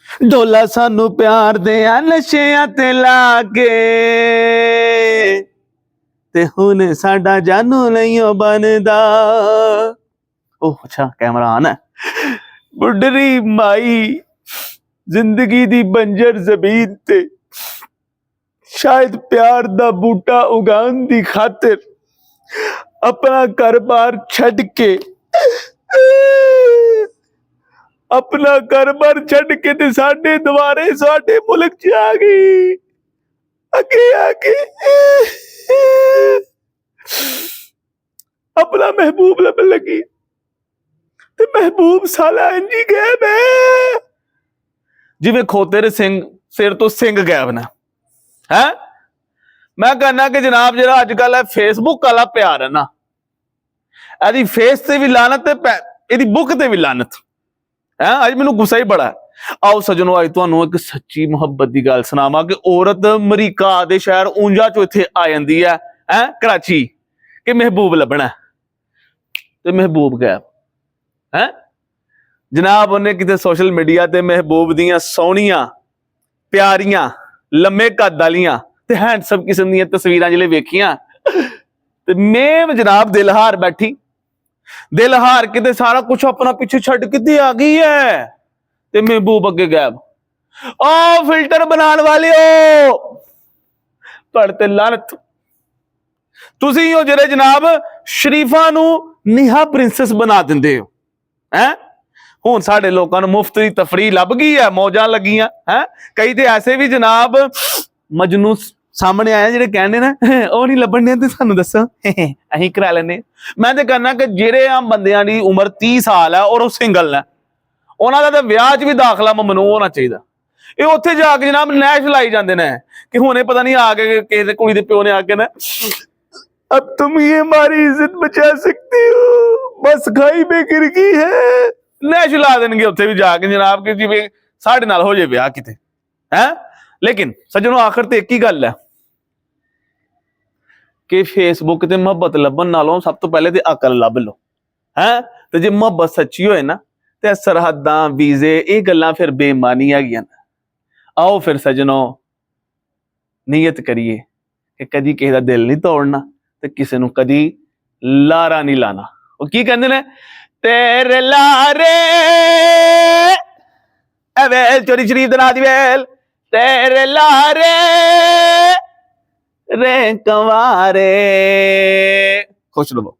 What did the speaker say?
ਡੋਲਾ ਸਾਨੂੰ ਪਿਆਰ ਦੇ ਆ ਨਸ਼ਿਆਂ ਤੇ ਲਾ ਕੇ, ਤੇ ਹੁਣ ਸਾਡਾ ਜਾਨੂ ਨਹੀਂ ਉਹ ਬਣਦਾ। ਉਹ ਅੱਛਾ ਕੈਮਰਾ ਆਨ ਹੈ। ਬੁੱਢਰੀ ਮਾਈ ਜ਼ਿੰਦਗੀ ਦੀ ਬੰਜਰ ਜ਼ਮੀਨ ਤੇ ਸ਼ਾਇਦ ਪਿਆਰ ਦਾ ਬੂਟਾ ਉਗਾਉਣ ਦੀ ਖਾਤਰ ਆਪਣਾ ਘਰ-ਬਾਰ ਛੱਡ ਕੇ, ਆਪਣਾ ਘਰ-ਬਾਰ ਛੱਡ ਕੇ ਤੇ ਸਾਡੇ ਦੁਆਰੇ ਸਾਡੇ ਮੁਲਕ ਚ ਆ ਗਈ, ਅੱਗੇ ਆ ਕੇ ਆਪਣਾ ਮਹਿਬੂਬ ਲੱਭਣ ਲੱਗੀ। ਤੇ ਮਹਿਬੂਬ ਸਾਲਾ ਇੰਜੀ ਗਾਇਬ ਹੈ ਜਿਵੇਂ ਖੋਤੇ ਦੇ ਸਿੰਘ ਸਿਰ ਤੋਂ ਸਿੰਘ ਗਾਇਬ ਨਾ ਹੈ। ਮੈਂ कहना कि जनाब ਜਿਹੜਾ ਅੱਜ ਕੱਲ ਹੈ ਫੇਸਬੁੱਕ ਵਾਲਾ ਪਿਆਰ ਹੈ ਨਾ, ਇਹਦੀ ਫੇਸ ਤੇ ਵੀ ਲਾਨਤ ਤੇ ਇਹਦੀ ਬੁੱਕ ਤੇ ਵੀ ਲਾਨਤ ਹੈ। ਅੱਜ ਮੈਨੂੰ ਗੁੱਸਾ ਹੀ ਬੜਾ ਹੈ। ਆਓ ਸੱਜਣੋ, ਅੱਜ ਤੁਹਾਨੂੰ ਇੱਕ ਸੱਚੀ ਮੁਹੱਬਤ ਦੀ ਗੱਲ ਸੁਣਾਵਾਂ ਕਿ ਔਰਤ ਅਮਰੀਕਾ ਦੇ ਸ਼ਹਿਰ ਉਂਝਾ ਚੋਂ ਇੱਥੇ ਆ ਜਾਂਦੀ ਹੈ ਕਰਾਚੀ ਕਿ ਮਹਿਬੂਬ ਲੱਭਣਾ, ਤੇ ਮਹਿਬੂਬ ਗਾਇਬ ਹੈ ਜਨਾਬ। ਉਹਨੇ ਕਿਤੇ ਸੋਸ਼ਲ ਮੀਡੀਆ ਤੇ ਮਹਿਬੂਬ ਦੀਆਂ ਸੋਹਣੀਆਂ ਪਿਆਰੀਆਂ ਲੰਮੇ ਕੱਦ ਵਾਲੀਆਂ ਤੇ ਹੈਂਡਸਮ ਕਿਸਮ ਦੀਆਂ ਤਸਵੀਰਾਂ ਜਿਹੜੇ ਵੇਖੀਆਂ ਤੇ ਮੇਮ ਜਨਾਬ ਦਿਲ ਹਾਰ ਬੈਠੀ। ਦਿਲ ਹਾਰ ਕੇ ਤੇ ਸਾਰਾ ਕੁਝ ਆਪਣਾ ਪਿੱਛੇ ਛੱਡ ਕਿੱਥੇ ਆ ਗਈ ਹੈ ਤੇ ਮਹਿਬੂਬ ਅੱਗੇ ਗਾਇਬ। ਓ ਫਿਲਟਰ ਬਣਾਉਣ ਵਾਲਿਓ, ਤੁਹਾਡੇ ਤੇ ਲਾਨਤ। ਤੁਸੀਂ ਹੋ ਜਿਹੜੇ ਜਨਾਬ ਸ਼ਰੀਫਾਂ ਨੂੰ ਨਿਹਾ ਪ੍ਰਿੰਸੈਸ ਬਣਾ ਦਿੰਦੇ ਹੋ ਹੈ। ਹੁਣ ਸਾਡੇ ਲੋਕਾਂ ਨੂੰ ਮੁਫਤ ਦੀ ਤਫਰੀਹ ਲੱਭ ਗਈ ਹੈ, ਮੌਜਾਂ ਲੱਗੀਆਂ ਹੈ। ਕਈ ਤੇ ਐਸੇ ਵੀ ਜਨਾਬ ਮਜਨੂ ਸਾਹਮਣੇ ਆਇਆ ਜਿਹੜੇ ਕਹਿੰਦੇ ਨਾ ਉਹ ਨਹੀਂ ਲੱਭਣ ਦੇ ਤੇ ਸਾਨੂੰ ਦੱਸੋ ਅਸੀਂ ਕਰਾ ਲੈਂਦੇ। ਮੈਂ ਤੇ ਕਹਿੰਦਾ ਕਿ ਜਿਹੜੇ ਆਮ ਬੰਦਿਆਂ ਦੀ ਉਮਰ 30 ਸਾਲ ਹੈ ਔਰ ਉਹ ਸਿੰਗਲ ਨੇ, ਉਹਨਾਂ ਦਾ ਤਾਂ ਵਿਆਹ 'ਚ ਵੀ ਦਾਖਲਾ ਮਮਨੂਅ ਹੋਣਾ ਚਾਹੀਦਾ। ਇਹ ਉੱਥੇ ਜਾ ਕੇ ਜਨਾਬ ਨੈਸ਼ ਲਾਈ ਜਾਂਦੇ ਨੇ ਕਿ ਹੁਣੇ ਪਤਾ ਨਹੀਂ ਆ ਕੇ ਕਿਸੇ ਕੁੜੀ ਦੇ ਪਿਓ ਨੇ ਆ ਕੇ ਨਾ अब तुम ये हमारी इज्जत बचा सकती हो, बस खाई में गिर गई है। ਨੈਸ਼ ਲਾ ਦੇਣਗੇ ਉੱਥੇ ਵੀ ਜਾ ਕੇ ਜਨਾਬ ਕਿ ਜਿਵੇਂ ਸਾਡੇ ਨਾਲ ਹੋ ਜੇ ਵਿਆਹ ਕਿਤੇ ਹੈ। ਲੇਕਿਨ ਸੱਜਣੋ ਆਖਰ ਤੇ ਇੱਕ ਹੀ ਗੱਲ ਹੈ ਕਿ ਫੇਸਬੁੱਕ ਤੇ ਮੁਹੱਬਤ ਲੱਭਣ ਨਾਲੋਂ ਸਭ ਤੋਂ ਪਹਿਲੇ ਤੇ ਅਕਲ ਲੱਭ ਲਓ ਹੈ। ਤੇ ਜੇ ਮੁਹੱਬਤ ਸੱਚੀ ਹੋਏ ਨਾ ਤੇ ਸਰਹੱਦਾਂ ਵੀਜ਼ੇ ਇਹ ਗੱਲਾਂ ਫਿਰ ਬੇਈਮਾਨੀ ਹੈਗੀਆਂ। ਆਓ ਫਿਰ ਸੱਜਣੋ ਨੀਅਤ ਕਰੀਏ ਕਿ ਕਦੀ ਕਿਸੇ ਦਾ ਦਿਲ ਨਹੀਂ ਤੋੜਨਾ ਤੇ ਕਿਸੇ ਨੂੰ ਕਦੀ ਲਾਰਾ ਨਹੀਂ ਲਾਣਾ। ਉਹ ਕੀ ਕਹਿੰਦੇ ਨੇ, ਤੇਰੇ ਲਾਰੇ ਵੇਲ ਚੋਰੀ ਸ਼ਰੀਫ ਦੇ ਨਾਂ ਦੀ ਵੇਲ, ਤੇਰੇ ਲਾਰੇ ਰੇ ਕੰਵਾਰੇ। ਖੁਸ਼ ਰਹੋ।